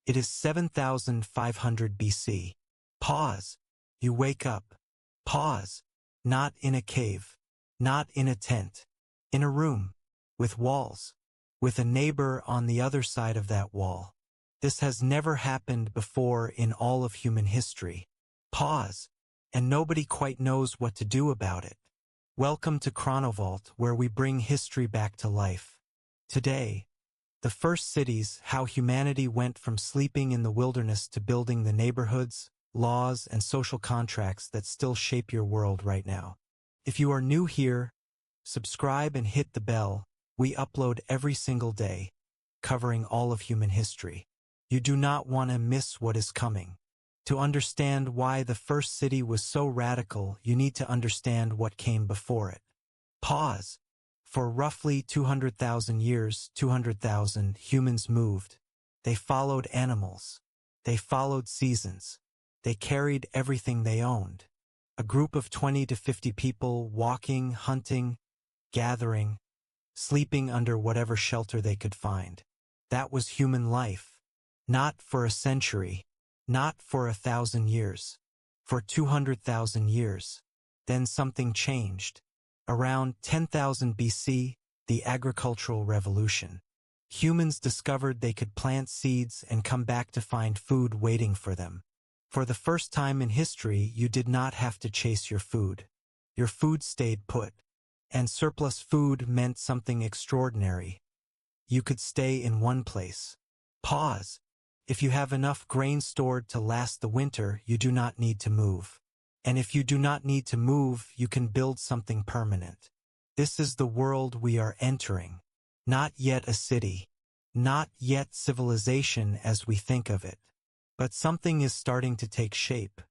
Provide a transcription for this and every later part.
It is 7,500 BC. Pause. You wake up. Pause. Not in a cave. Not in a tent. In a room. With walls. With a neighbor on the other side of that wall. This has never happened before in all of human history. Pause. And nobody quite knows what to do about it. Welcome to ChronoVault, where we bring history back to life. Today, the first cities, how humanity went from sleeping in the wilderness to building the neighborhoods, laws, and social contracts that still shape your world right now. If you are new here, subscribe and hit the bell. We upload every single day, covering all of human history. You do not want to miss what is coming. To understand why the first city was so radical, you need to understand what came before it. Pause. For roughly 200,000 years, 200,000 humans moved. They followed animals. They followed seasons. They carried everything they owned. A group of 20 to 50 people walking, hunting, gathering, sleeping under whatever shelter they could find. That was human life. Not for a century. Not for 1,000 years. For 200,000 years. Then something changed. Around 10,000 BC, the agricultural revolution. Humans discovered they could plant seeds and come back to find food waiting for them. For the first time in history, you did not have to chase your food. Your food stayed put. And surplus food meant something extraordinary. You could stay in one place. Pause. If you have enough grain stored to last the winter, you do not need to move. And if you do not need to move, you can build something permanent. This is the world we are entering. Not yet a city. Not yet civilization as we think of it. But something is starting to take shape.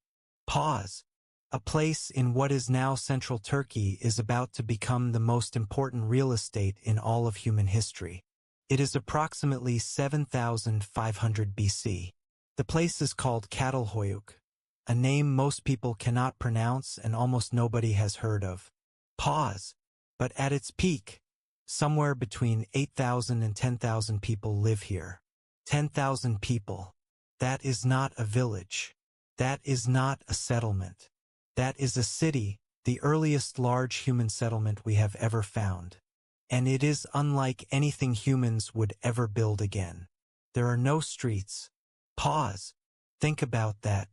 Pause. A place in what is now central Turkey is about to become the most important real estate in all of human history. It is approximately 7,500 BC. The place is called Çatalhöyük, a name most people cannot pronounce and almost nobody has heard of. Pause. But at its peak, somewhere between 8,000 and 10,000 people live here. 10,000 people. That is not a village. That is not a settlement. That is a city, the earliest large human settlement we have ever found. And it is unlike anything humans would ever build again. There are no streets. Pause. Think about that.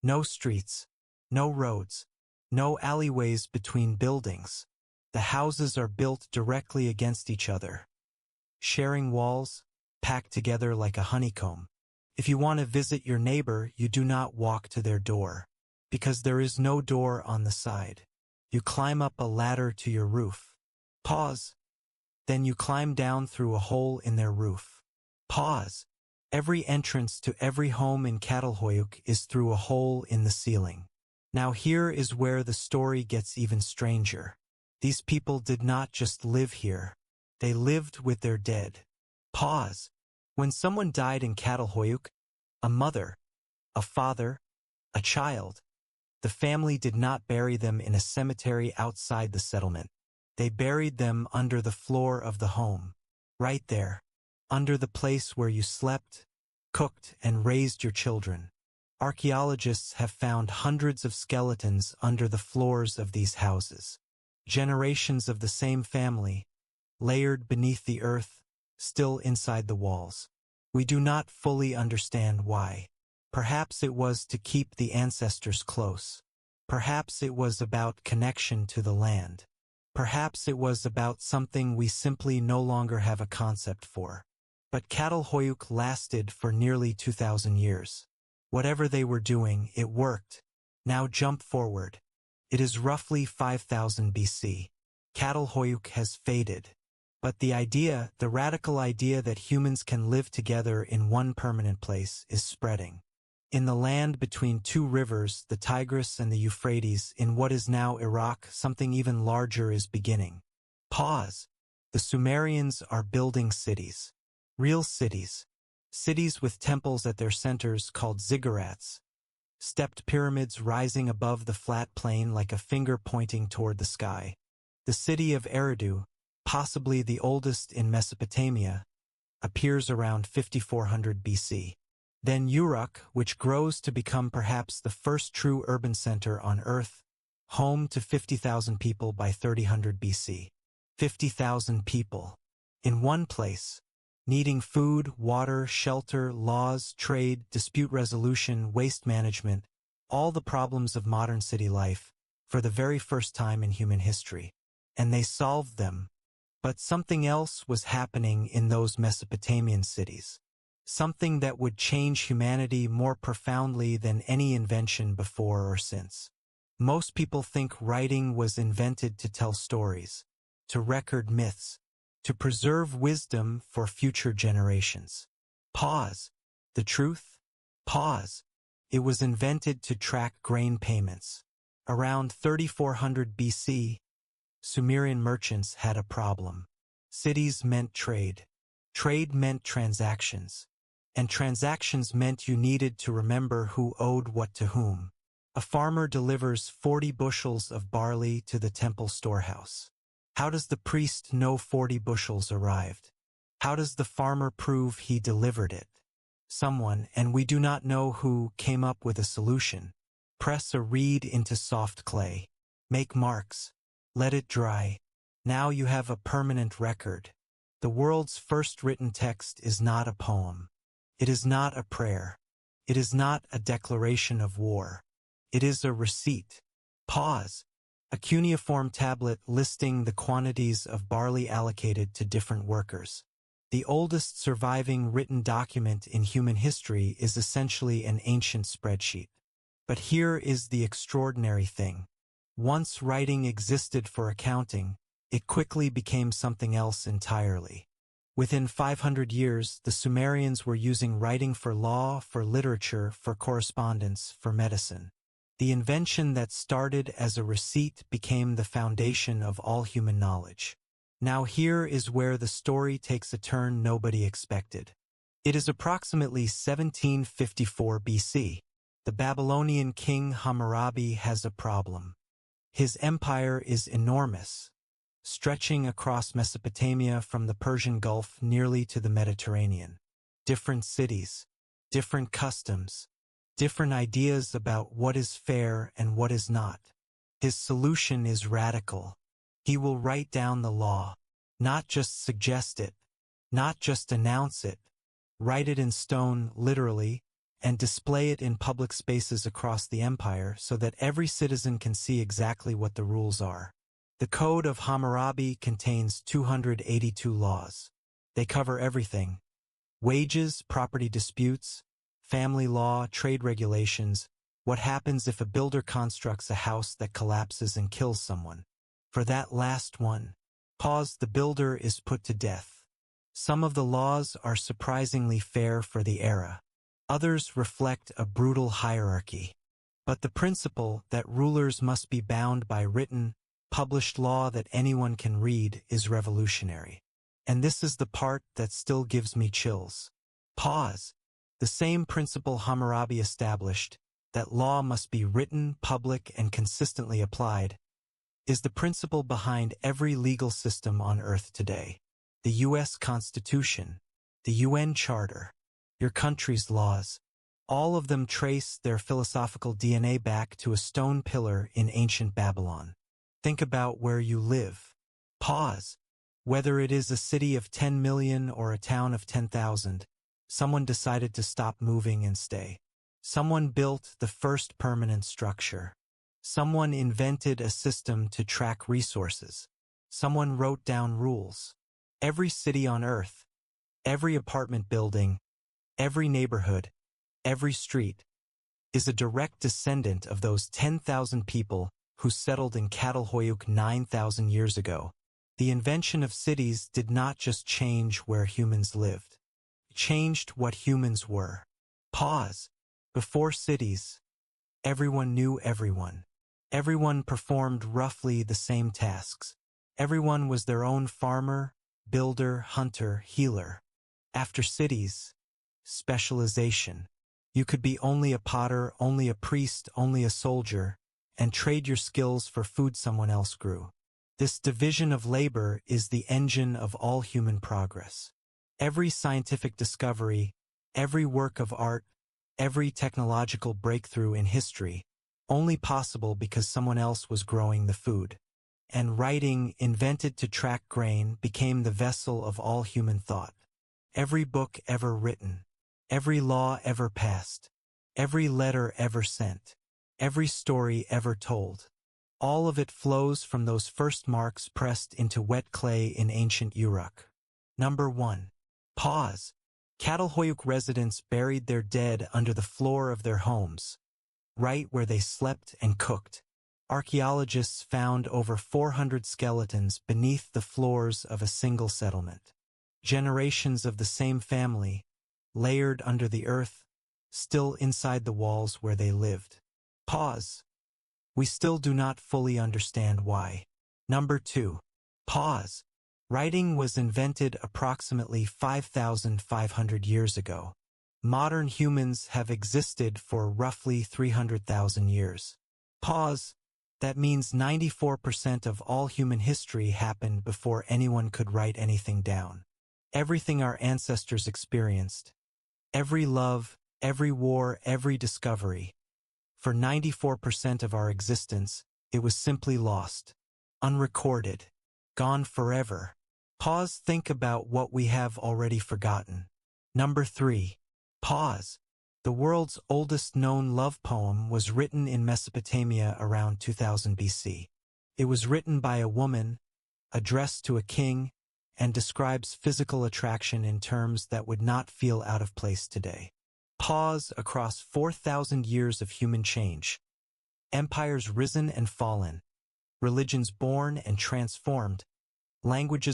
No streets. No roads. No alleyways between buildings. The houses are built directly against each other. Sharing walls, packed together like a honeycomb. If you want to visit your neighbor, you do not walk to their door. Because there is no door on the side. You climb up a ladder to your roof. Pause. Then you climb down through a hole in their roof. Pause. Every entrance to every home in Çatalhöyük is through a hole in the ceiling. Now here is where the story gets even stranger. These people did not just live here. They lived with their dead. Pause. When someone died in Çatalhöyük, a mother, a father, a child, the family did not bury them in a cemetery outside the settlement. They buried them under the floor of the home. Right there. Under the place where you slept, cooked, and raised your children. Archaeologists have found hundreds of skeletons under the floors of these houses. Generations of the same family, layered beneath the earth, still inside the walls. We do not fully understand why. Perhaps it was to keep the ancestors close. Perhaps it was about connection to the land. Perhaps it was about something we simply no longer have a concept for. But Çatalhöyük lasted for nearly 2,000 years. Whatever they were doing, it worked. Now jump forward. It is roughly 5,000 BC. Çatalhöyük has faded. But the radical idea that humans can live together in one permanent place is spreading. In the land between two rivers, the Tigris and the Euphrates, in what is now Iraq, something even larger is beginning. Pause. The Sumerians are building cities. Real cities. Cities with temples at their centers called ziggurats. Stepped pyramids rising above the flat plain like a finger pointing toward the sky. The city of Eridu, possibly the oldest in Mesopotamia, appears around 5400 BC. Then Uruk, which grows to become perhaps the first true urban center on Earth, home to 50,000 people by 3000 BC. 50,000 people. In one place. Needing food, water, shelter, laws, trade, dispute resolution, waste management, all the problems of modern city life, for the very first time in human history. And they solved them. But something else was happening in those Mesopotamian cities. Something that would change humanity more profoundly than any invention before or since. Most people think writing was invented to tell stories, to record myths, to preserve wisdom for future generations. Pause. The truth? Pause. It was invented to track grain payments. Around 3400 BC, Sumerian merchants had a problem. Cities meant trade. Trade meant transactions. And transactions meant you needed to remember who owed what to whom. A farmer delivers 40 bushels of barley to the temple storehouse. How does the priest know 40 bushels arrived? How does the farmer prove he delivered it? Someone, and we do not know who, came up with a solution. Press a reed into soft clay. Make marks. Let it dry. Now you have a permanent record. The world's first written text is not a poem. It is not a prayer. It is not a declaration of war. It is a receipt. Pause. A cuneiform tablet listing the quantities of barley allocated to different workers. The oldest surviving written document in human history is essentially an ancient spreadsheet. But here is the extraordinary thing. Once writing existed for accounting, it quickly became something else entirely. Within 500 years, the Sumerians were using writing for law, for literature, for correspondence, for medicine. The invention that started as a receipt became the foundation of all human knowledge. Now here is where the story takes a turn nobody expected. It is approximately 1754 BC. The Babylonian king Hammurabi has a problem. His empire is enormous, stretching across Mesopotamia from the Persian Gulf nearly to the Mediterranean. Different cities, different customs, different ideas about what is fair and what is not. His solution is radical. He will write down the law, not just suggest it, not just announce it, write it in stone, literally, and display it in public spaces across the empire so that every citizen can see exactly what the rules are. The Code of Hammurabi contains 282 laws. They cover everything: wages, property disputes, family law, trade regulations, what happens if a builder constructs a house that collapses and kills someone. For that last one, pause, the builder is put to death. Some of the laws are surprisingly fair for the era. Others reflect a brutal hierarchy. But the principle that rulers must be bound by written, published law that anyone can read is revolutionary. And this is the part that still gives me chills. Pause. The same principle Hammurabi established, that law must be written, public, and consistently applied, is the principle behind every legal system on Earth today. The U.S. Constitution, the UN Charter, your country's laws, all of them trace their philosophical DNA back to a stone pillar in ancient Babylon. Think about where you live. Pause. Whether it is a city of 10 million or a town of 10,000, someone decided to stop moving and stay. Someone built the first permanent structure. Someone invented a system to track resources. Someone wrote down rules. Every city on Earth, every apartment building, every neighborhood, every street, is a direct descendant of those 10,000 people who settled in Çatalhöyük 9,000 years ago. The invention of cities did not just change where humans lived. It changed what humans were. Pause. Before cities, everyone knew everyone. Everyone performed roughly the same tasks. Everyone was their own farmer, builder, hunter, healer. After cities, specialization. You could be only a potter, only a priest, only a soldier, and trade your skills for food someone else grew. This division of labor is the engine of all human progress. Every scientific discovery, every work of art, every technological breakthrough in history, only possible because someone else was growing the food. And writing, invented to track grain, became the vessel of all human thought. Every book ever written, every law ever passed, every letter ever sent, every story ever told, all of it flows from those first marks pressed into wet clay in ancient Uruk. Number 1. Pause. Çatalhöyük residents buried their dead under the floor of their homes, right where they slept and cooked. Archaeologists found over 400 skeletons beneath the floors of a single settlement. Generations of the same family, layered under the earth, still inside the walls where they lived. Pause. We still do not fully understand why. Number 2. Pause. Writing was invented approximately 5,500 years ago. Modern humans have existed for roughly 300,000 years. Pause. That means 94% of all human history happened before anyone could write anything down. Everything our ancestors experienced, every love, every war, every discovery, for 94% of our existence, it was simply lost, unrecorded, gone forever. Pause. Think about what we have already forgotten. Number 3. Pause. The world's oldest known love poem was written in Mesopotamia around 2000 BC. It was written by a woman, addressed to a king, and describes physical attraction in terms that would not feel out of place today. Pause. Across 4,000 years of human change, empires risen and fallen, religions born and transformed, languages